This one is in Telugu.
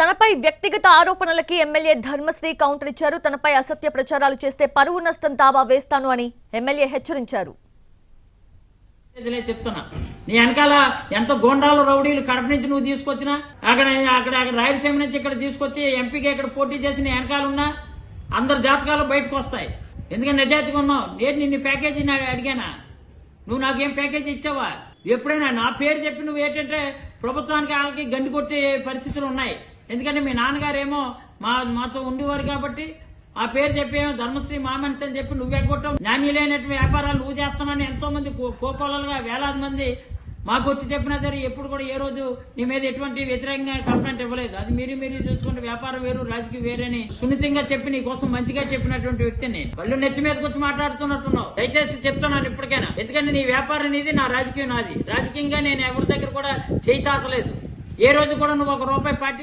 తనపై వ్యక్తిగత ఆరోపణలకి ఎమ్మెల్యే ధర్మశ్రీ కౌంటర్ ఇచ్చారు. తనపై అసత్య ప్రచారాలు చేస్తే పరువు నష్టం దావా వేస్తాను అని ఎమ్మెల్యే హెచ్చరించారు. చెప్తున్నా నీ వెనకాల ఎంత గోండాలు రౌడీలు కడప నుంచి నువ్వు తీసుకొచ్చినా అక్కడ రాయలసీమ నుంచి ఇక్కడ తీసుకొచ్చి ఎంపీకి ఇక్కడ పోటీ చేసి నీ వెనకాల ఉన్నా అందరు జాతకాలు బయటకు వస్తాయి. ఎందుకంటే నిజాయితీగా ఉన్నావు. నేను నిన్ను ప్యాకేజీ అడిగానా? నువ్వు నాకేం ప్యాకేజీ ఇచ్చావా? ఎప్పుడైనా నా పేరు చెప్పి నువ్వు ఏంటంటే ప్రభుత్వానికి వాళ్ళకి గండి కొట్టే పరిస్థితులు ఉన్నాయి. ఎందుకంటే మీ నాన్నగారేమో మాతో ఉండేవారు కాబట్టి ఆ పేరు చెప్పేమో ధర్మశ్రీ మామనిషి అని చెప్పి నువ్వు ఎగ్గొట్టావు. నాణ్యలేనటువంటి వ్యాపారాలు నువ్వు చేస్తున్నాను ఎంతో మంది కోకోలలుగా వేలాది మంది మాకు వచ్చి చెప్పినా సరే ఎప్పుడు కూడా ఏ రోజు నీ మీద ఎటువంటి వ్యతిరేకంగా కంప్లైంట్ ఇవ్వలేదు. అది మీరు చూసుకుంటే వ్యాపారం వేరు రాజకీయం వేరని సున్నితంగా చెప్పి నీ కోసం మంచిగా చెప్పినటువంటి వ్యక్తిని కళ్ళు నెత్తి మీదకి వచ్చి మాట్లాడుతున్నట్టున్నావు. దయచేసి చెప్తున్నాను ఇప్పటికైనా. ఎందుకంటే నీ వ్యాపారం నీది, నా రాజకీయం నాది. రాజకీయంగా నేను ఎవరి దగ్గర కూడా చేయి చాచలేదు. ఏ రోజు కూడా నువ్వు ₹1 పార్టీ